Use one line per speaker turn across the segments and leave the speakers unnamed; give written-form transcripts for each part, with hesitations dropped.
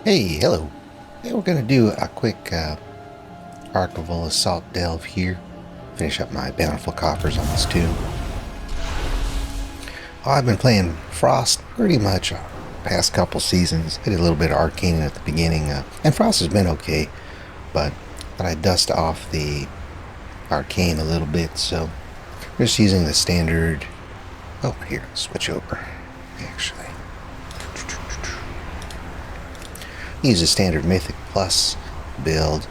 Hey, hello. Hey, we're going to do a quick Archival Assault Delve here. Finish up my Bountiful Coppers on this tune. I've been playing Frost pretty much past couple seasons. I did a little bit of Arcane at the beginning, and Frost has been okay, but I'd dust off the Arcane a little bit, so I'm just using the standard... Oh, here, switch over, actually. Use a standard Mythic Plus build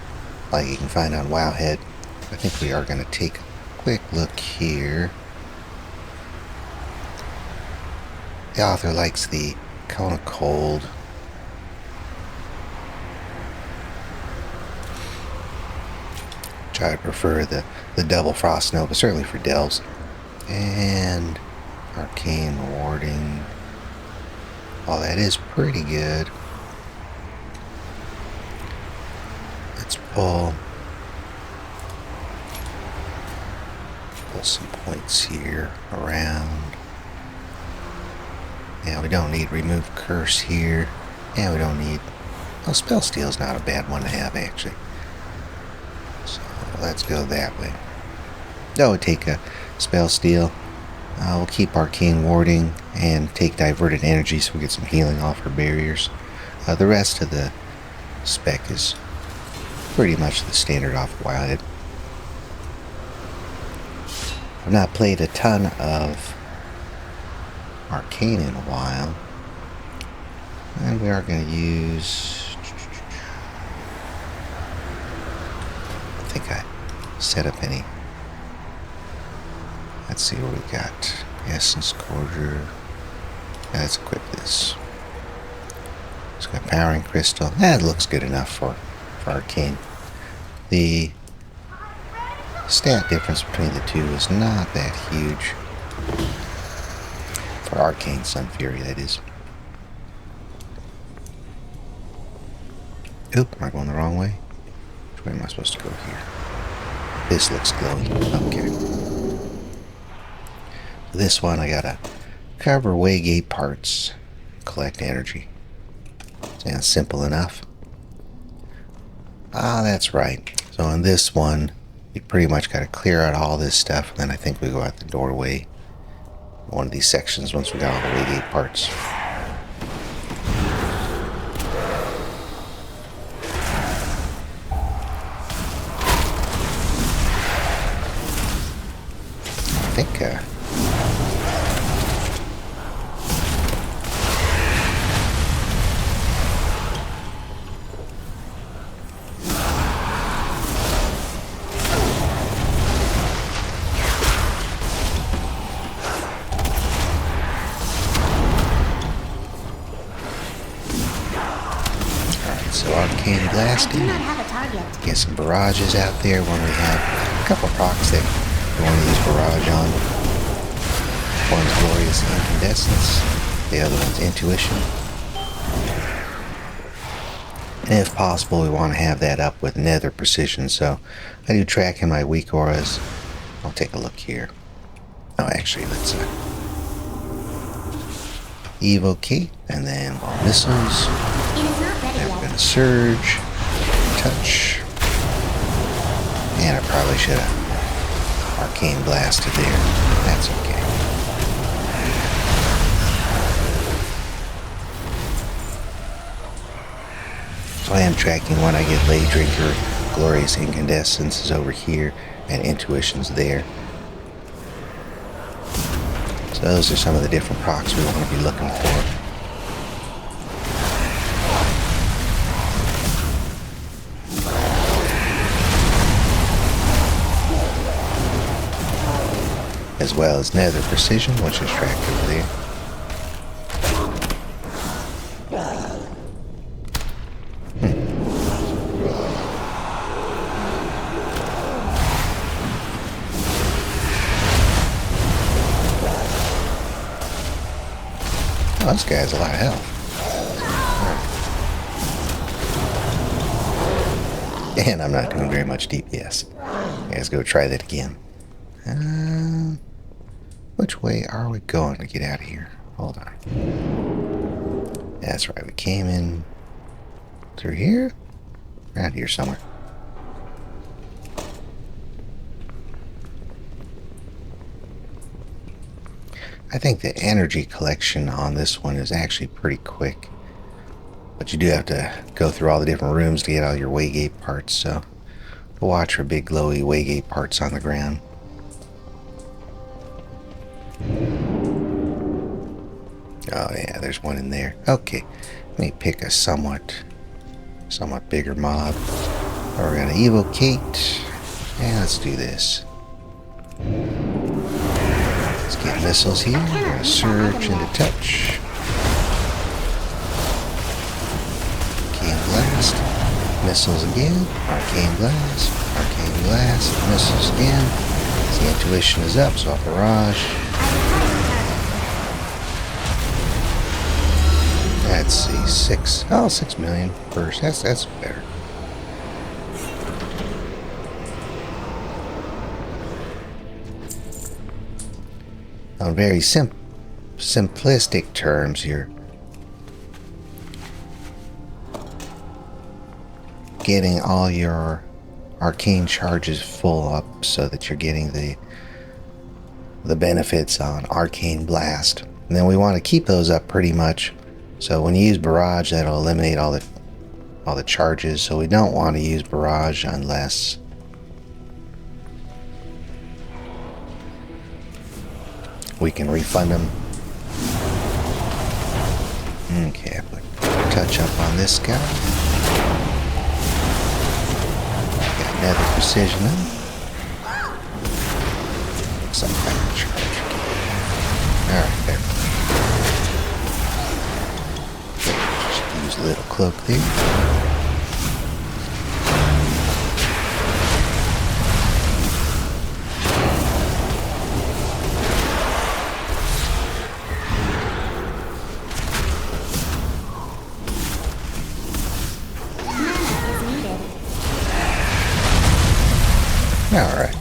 like you can find on Wowhead. I think we are going to take a quick look here. The author likes the Cone of Cold. Which I prefer the double Frost Nova, certainly for delves. And Arcane Warding. Oh, that is pretty good. Let's pull some points here around. Yeah, we don't need Remove Curse here. Yeah, we don't need... Oh, Spell Steal's not a bad one to have, actually. So, let's go that way. No, we'll take a Spell Steal. We'll keep Arcane Warding and take Diverted Energy so we get some healing off our barriers. The rest of the spec is pretty much the standard off Wildhead. I've not played a ton of Arcane in a while, and we are going to use... I don't think I set up any. Let's see what we got. Essence Quarter. Yeah, let's equip this. It's got Powering Crystal. That looks good enough for Arcane. The stat difference between the two is not that huge. For Arcane Sun Fury, that is. Oop, am I going the wrong way? Which way am I supposed to go here? This looks glowy. Okay. This one, I gotta cover Waygate parts, collect energy. Sounds simple enough. Ah, that's right. So on this one, you pretty much got to clear out all this stuff, and then I think we go out the doorway. One of these sections once we got all the Waygate parts. I think so Arcane Blasting. Get some barrages out there when we have a couple procs that we want to use barrage on. One's Glorious Incandescence, the other one's Intuition. And if possible, we want to have that up with Nether Precision, so I do track in my weak auras. I'll take a look here. Oh, actually, let's Evoke, and then Ball Missiles. Then we're going to Surge, Touch, and I probably should have Arcane Blasted there. That's okay. So I am tracking when I get Lay Drinker, Glorious Incandescence is over here, and Intuition's there. So those are some of the different procs we want to be looking for. As well as Nether Precision, which is tracked over there. Oh, this guy has a lot of health. Right. And I'm not doing very much DPS. Let's go try that again. Which way are we going to get out of here? Hold on. That's right, we came in Through here? Around here somewhere. I think the energy collection on this one is actually pretty quick. But you do have to go through all the different rooms to get all your waygate parts, so watch for big glowy waygate parts on the ground. Oh yeah, there's one in there. Okay, let me pick a somewhat bigger mob. We're gonna evocate, and let's do this. Let's get missiles here. We're gonna surge into touch. Arcane blast, missiles again. Arcane blast, missiles again. The intuition is up, so I'll barrage. Let's see, 6 million first. That's better. On very simplistic terms, you're getting all your arcane charges full up so that you're getting the benefits on Arcane Blast. And then we want to keep those up pretty much. So when you use Barrage, that'll eliminate all the charges. So we don't want to use Barrage unless we can refund them. Okay, put touch up on this guy. Got another precision then. Some kind of charge. Alright, there. Just use a little cloak there. Alright.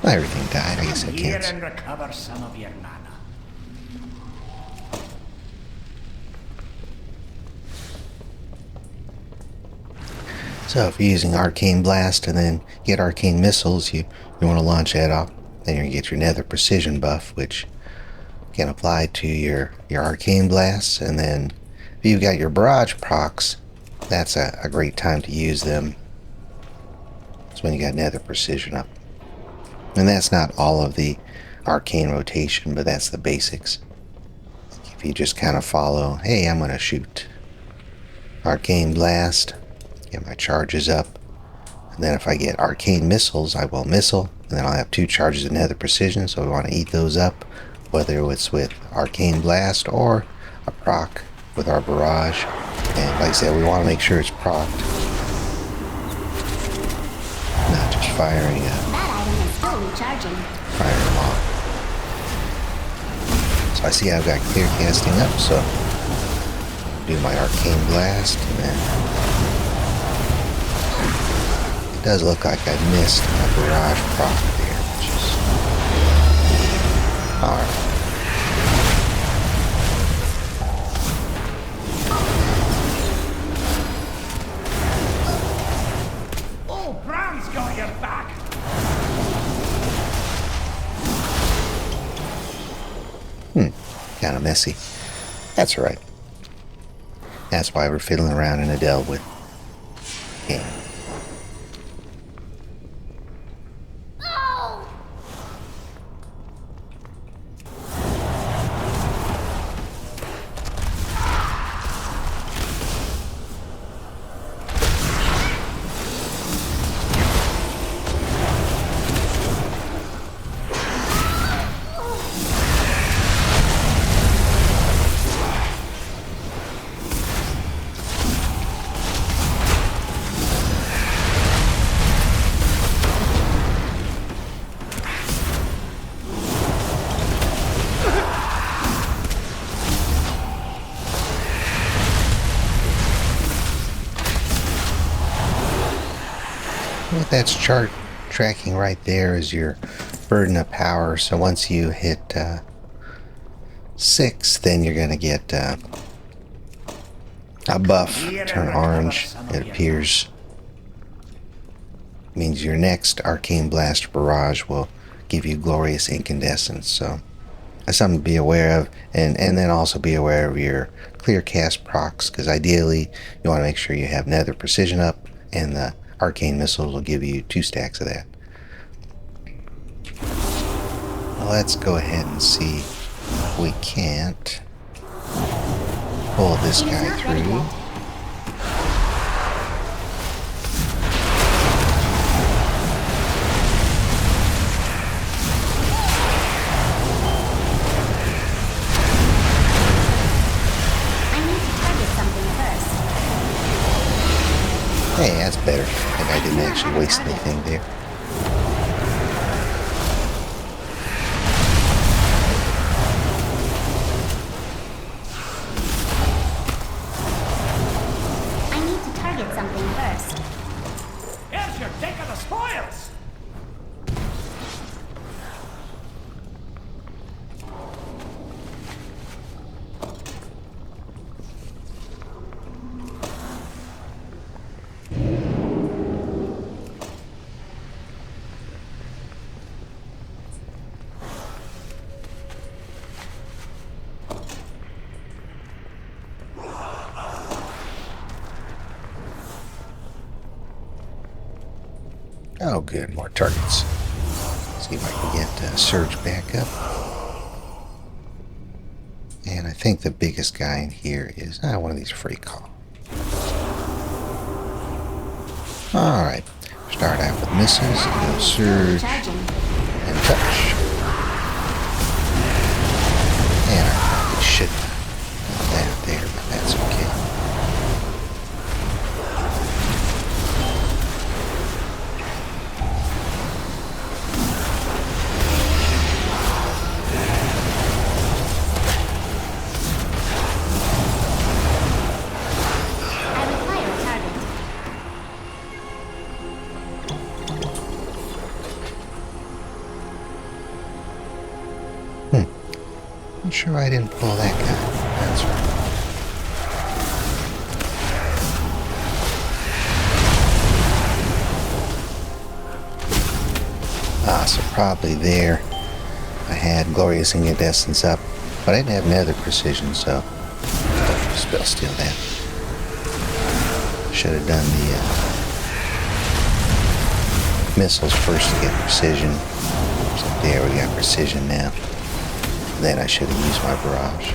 Well, everything died. I guess I can't.
And recover some of your mana.
So if you're using Arcane Blast and then get Arcane Missiles, you want to launch that off. Then you're going to get your Nether Precision buff, which can apply to your Arcane Blasts. And then if you've got your Barrage procs, that's a great time to use them. That's when you got Nether Precision up. And that's not all of the arcane rotation, but that's the basics. If you just kind of follow, hey, I'm going to shoot Arcane Blast, get my charges up, and then if I get Arcane Missiles, I will missile, and then I'll have 2 charges of Nether Precision, so we want to eat those up, whether it's with Arcane Blast or a proc with our Barrage. And like I said, we want to make sure it's procced, not just firing fire them off. So I see I've got clear casting up, so do my Arcane Blast, and then it does look like I missed my Barrage proc there, which is alright.
Oh, Bram's got your back.
Kind of messy. That's alright. That's why we're fiddling around in a delve with game. What that's chart tracking right there is your burden of power. So once you hit 6, then you're going to get A buff,
Here
turn
recover
orange,
some of
it
your
appears. Means your next Arcane Blast Barrage will give you glorious incandescence, so that's something to be aware of, and then also be aware of your clear cast procs, because ideally you want to make sure you have Nether Precision up, and the Arcane Missiles will give you 2 stacks of that. Well, let's go ahead and see if we can't pull this guy through. Hey, that's better. I think I didn't actually waste anything there.
I need to target something first.
Here's your take of the spoils!
Oh, good. More targets. See if I can get Surge back up. And I think the biggest guy in here is one of these free call. Alright. Start out with missiles. Go Surge. And touch. And I probably should have done that there, but that's okay. I'm sure I didn't pull that guy. That's right. So probably there I had Glorious Incandescence up, but I didn't have Nether Precision, so I'll spell steal that. Should have done the missiles first to get Precision. So there, we got Precision now. Then I should have used my barrage.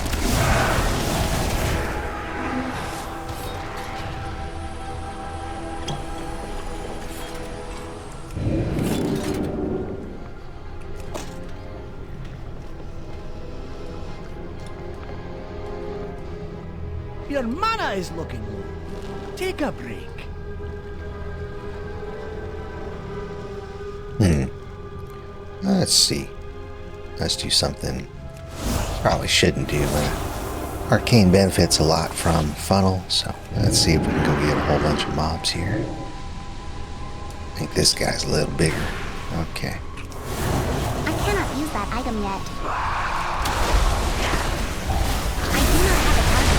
Your mana is looking low. Take a break.
Let's see. Let's do something probably shouldn't do, but Arcane benefits a lot from Funnel, so let's see if we can go get a whole bunch of mobs here. I think this guy's a little bigger. Okay.
I cannot use that item yet. I do not have a target.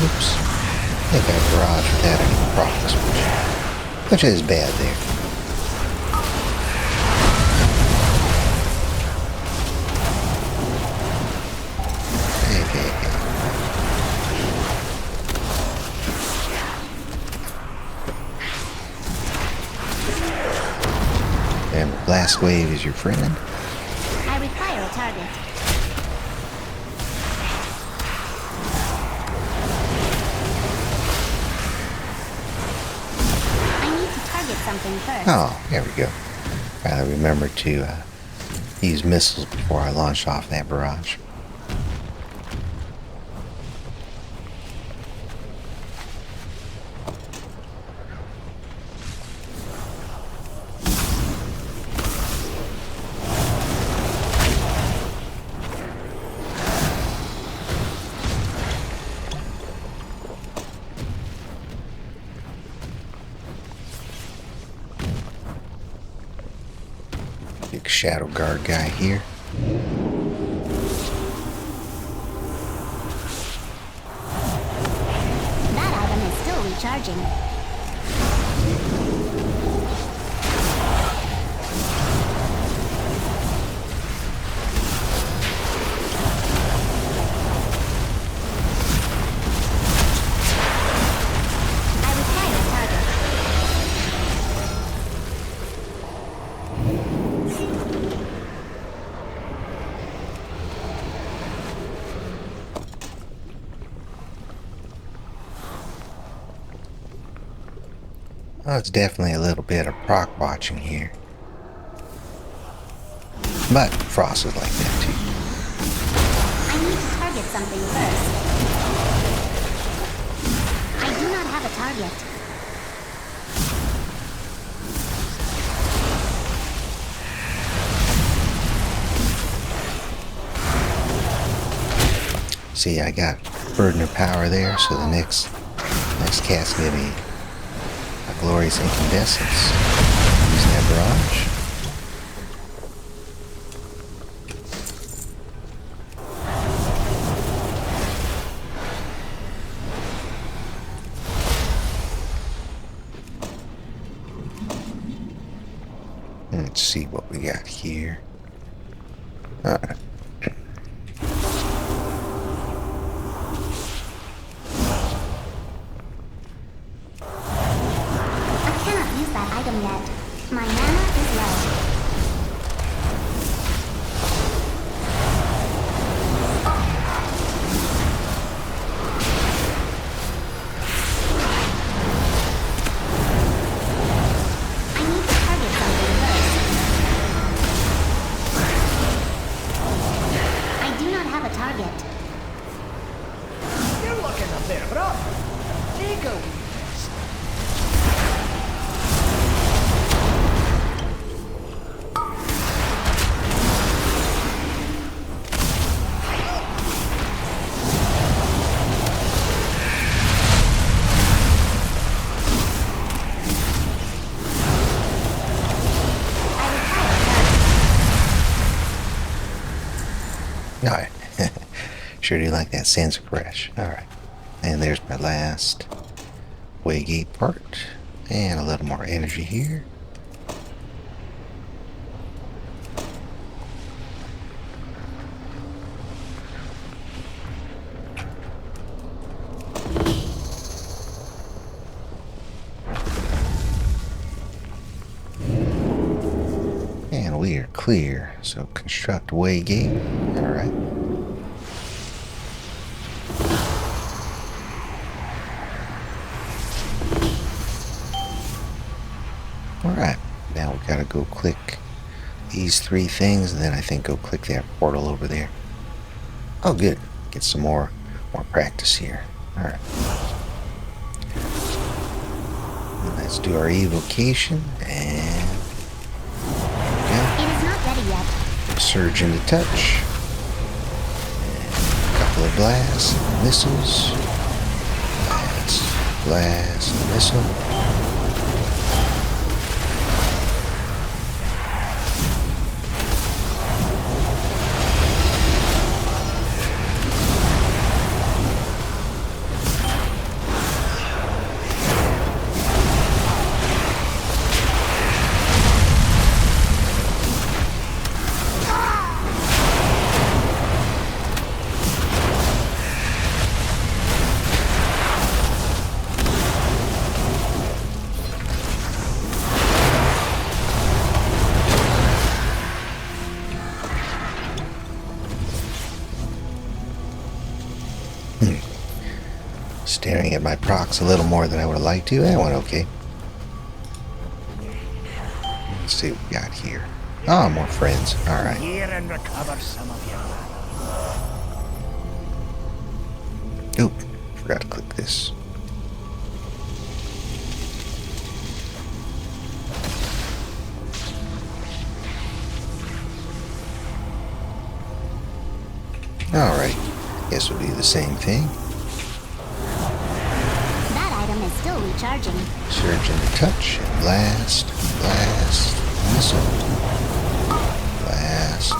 Oops. I think I barraged without any procs, which is bad there. And Blast Wave is your friend.
I require a target. Something first.
Oh, there we go. Gotta remember to use missiles before I launch off that barrage. Shadow Guard guy here.
That item is still recharging. I require a target.
Oh, it's definitely a little bit of proc watching here. But Frost is like that too.
I need to target something first. I do not have a target.
See, I got Burden of Power there, so the next cast gonna be a Glorious Incandescence. Using that barrage. Let's see what we got here. Alright.
I cannot use that item yet. My mana is low. I need to target something first. I do not have a target.
You're looking up there, bro. Take a wee rest.
Alright. Sure do like that sense of crash. Alright. And there's my last Waygate part. And a little more energy here. And we are clear. So construct Waygate. Alright. Alright, now we gotta go click these 3 things, and then I think go click that portal over there. Oh good, get some more practice here. Alright. Let's do our evocation, and
It is not ready yet.
surge into touch. And a couple of blasts, and missiles. Blast, and missile. Staring at my procs a little more than I would have liked to. That went okay. Let's see what we got here. Oh, more friends. Alright.
Here and recover some of your mana.
Oop. Forgot to click this. Alright. Guess we'll do the same thing.
That item is still recharging.
Surge into touch. And blast. Blast. Missile. blast,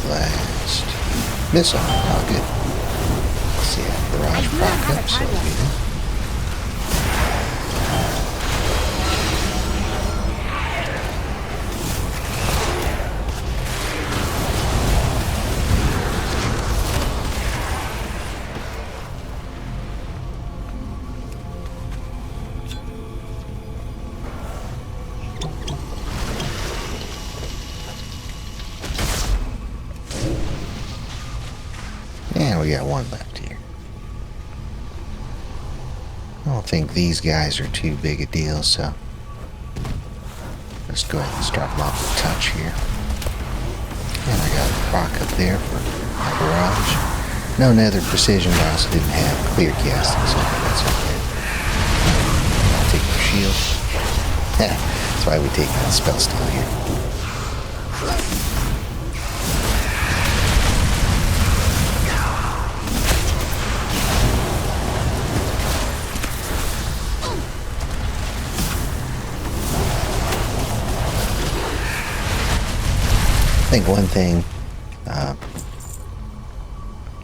blast, missile. Oh, good. Let's see, barrage proc up, so good. And we got one left here. I don't think these guys are too big a deal, so let's go ahead and start them off with touch here. And I got a proc up there for my barrage. No nether precision, but I also didn't have clear casting, so that's okay. I'll take the shield. That's why we take that spell steal here. I think one thing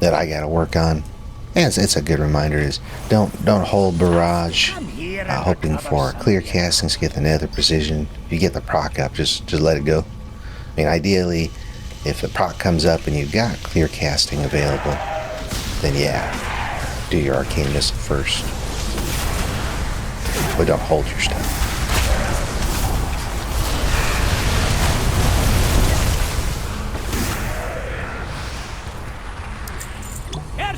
that I gotta work on, and it's a good reminder, is don't hold barrage hoping for clear castings to get the nether precision. If you get the proc up, just let it go. I mean, ideally, if the proc comes up and you've got clear casting available, then yeah, do your arcane missile first, but don't hold your stuff.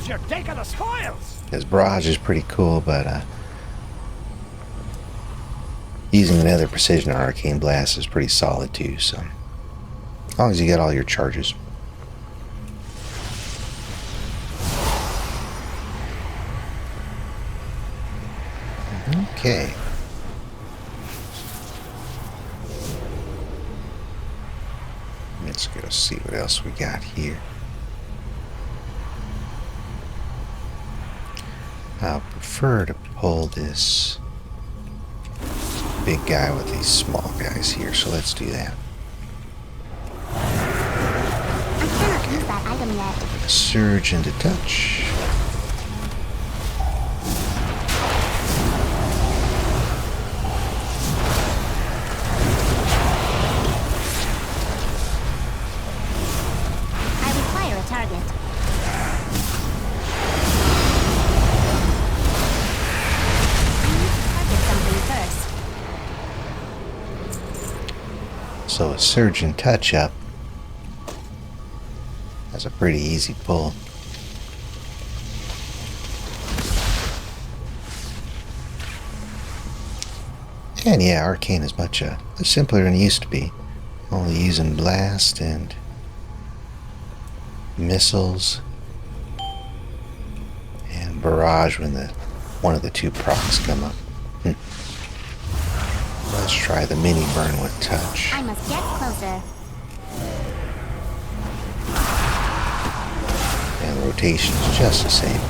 You're taking the spoils.
Because barrage is pretty cool, but using another precision or arcane blast is pretty solid too. So as long as you get all your charges. Okay. Let's go see what else we got here. I prefer to pull this big guy with these small guys here, so let's do that.
I cannot use that item yet.
I'm gonna surge into touch.
I require a target.
So a surge and touch up. That's a pretty easy pull. And yeah, Arcane is much simpler than it used to be. Only using blast and missiles and barrage when one of the two procs come up. Let's try the mini burn with touch.
I must get closer.
And rotation is just the same.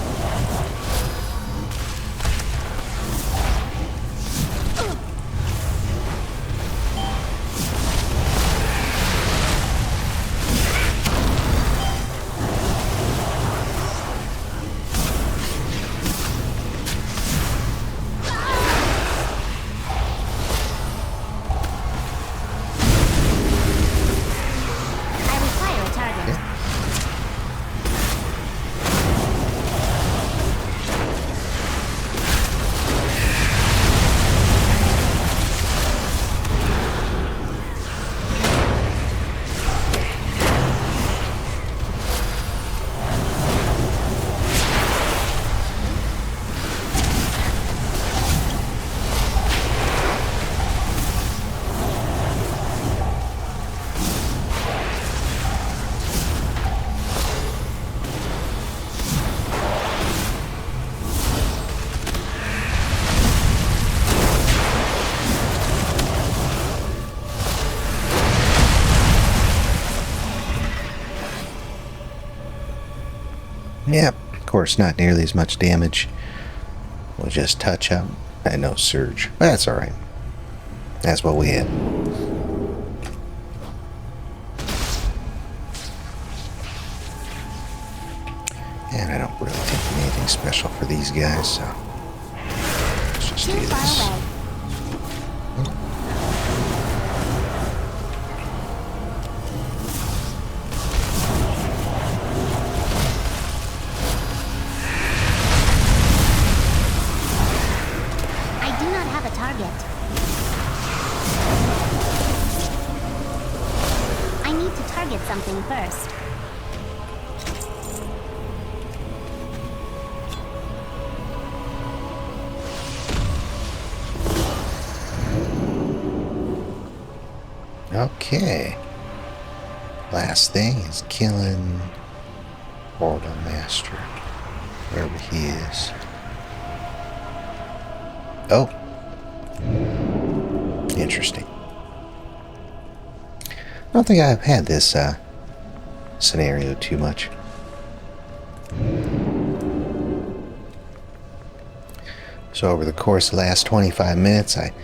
Yep, of course, not nearly as much damage. We'll just touch up and no surge. But that's alright. That's what we had. Nothing special for these guys, so let's just do
Too far
this.
away. I do not have a target. I need to target something first.
Okay. Last thing is killing Portal Master, wherever he is. Oh. Interesting. I don't think I've had this scenario too much. So over the course of the last 25 minutes, I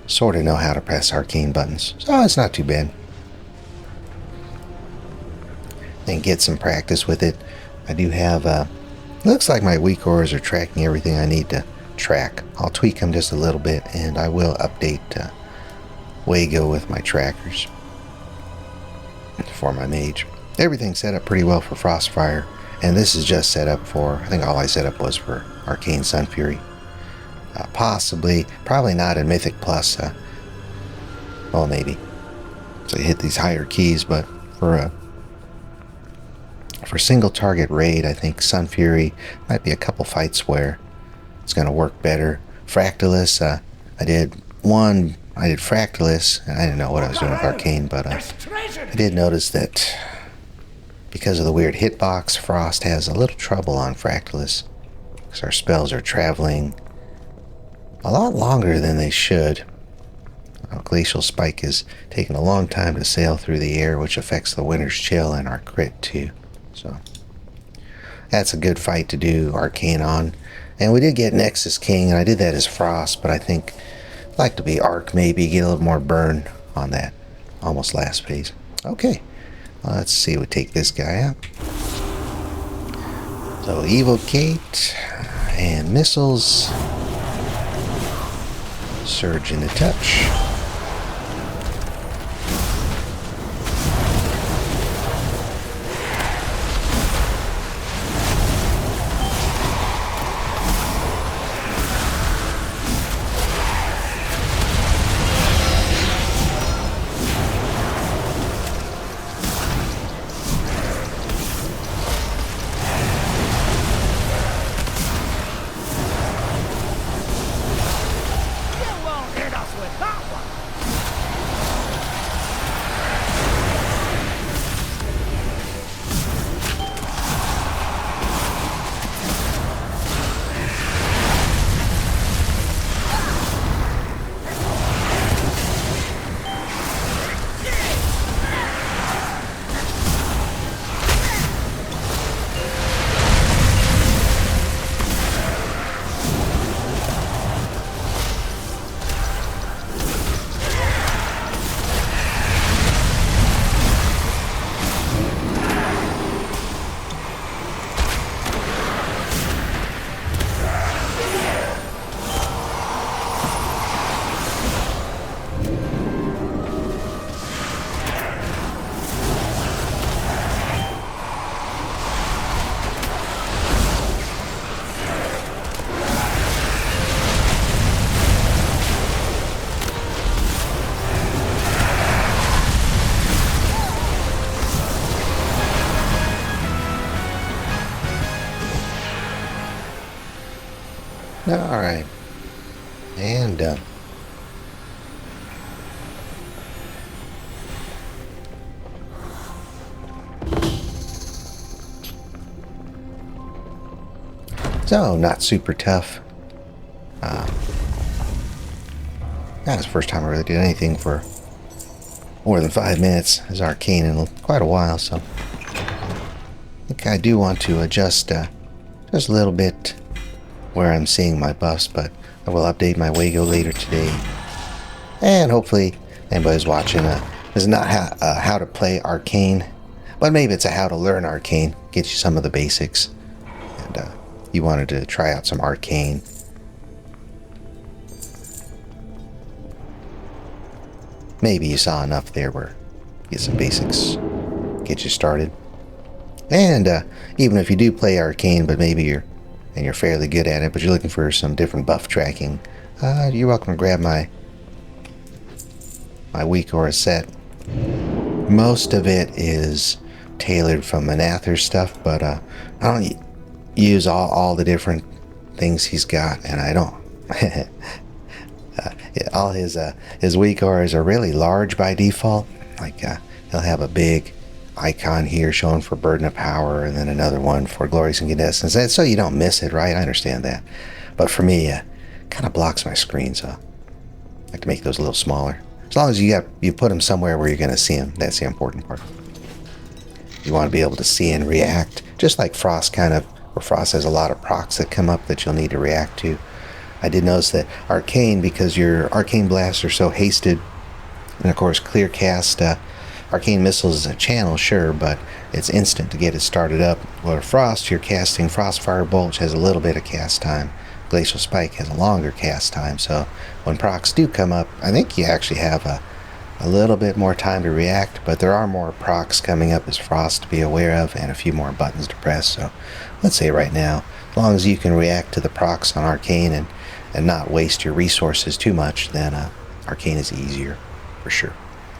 sort of know how to press arcane buttons. So it's not too bad. And get some practice with it. I do have, looks like my weak auras are tracking everything I need to track. I'll tweak them just a little bit, and I will update Wago with my trackers for my mage. Everything's set up pretty well for Frostfire, and this is just set up for, I think all I set up was for Arcane Sun Fury. Probably not in Mythic Plus. Well, maybe. So you hit these higher keys, but for single target raid, I think Sun Fury might be a couple fights where it's going to work better. Fractalus, I did Fractalus, and I didn't know what I was doing with Arcane, but I did notice that because of the weird hitbox, Frost has a little trouble on Fractalus, because our spells are traveling a lot longer than they should. Glacial Spike is taking a long time to sail through the air, which affects the Winter's Chill and our crit too. So that's a good fight to do Arcane on. And we did get Nexus King, and I did that as Frost, but I think I'd like to be Arc maybe, get a little more burn on that. Almost last phase. Okay, well, let's see, we take this guy out. So Evocate and Missiles. Surge into touch. Alright. And done. So, not super tough. That was the first time I really did anything for more than 5 minutes as Arcane in quite a while, so I think I do want to adjust just a little bit where I'm seeing my buffs, but I will update my Wago later today. And hopefully anybody's watching is not how to play Arcane, but maybe it's a how to learn Arcane, get you some of the basics, and you wanted to try out some Arcane. Maybe you saw enough there where you get some basics, get you started. And even if you do play Arcane, but maybe you're fairly good at it, but you're looking for some different buff tracking, you're welcome to grab my weak aura set. Most of it is tailored from Manather's stuff, but I don't use all the different things he's got, and I don't. All his weak auras are really large by default. Like he'll have a big icon here showing for Burden of Power, and then another one for Glorious Incandescence. That's so you don't miss it, right? I understand that, but for me, kind of blocks my screen, so I like to make those a little smaller. As long as you put them somewhere where you're going to see them, that's the important part. You want to be able to see and react, just like Frost where Frost has a lot of procs that come up that you'll need to react to. I did notice that Arcane, because your Arcane blasts are so hasted, and of course Clear Cast, Arcane Missiles is a channel, sure, but it's instant to get it started up. Where Frost, you're casting Frostfire Bolt, which has a little bit of cast time. Glacial Spike has a longer cast time, so when procs do come up, I think you actually have a little bit more time to react, but there are more procs coming up as Frost to be aware of, and a few more buttons to press. So let's say right now, as long as you can react to the procs on Arcane and not waste your resources too much, then Arcane is easier for sure.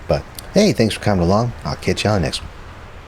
But hey, thanks for coming along. I'll catch you on the next one.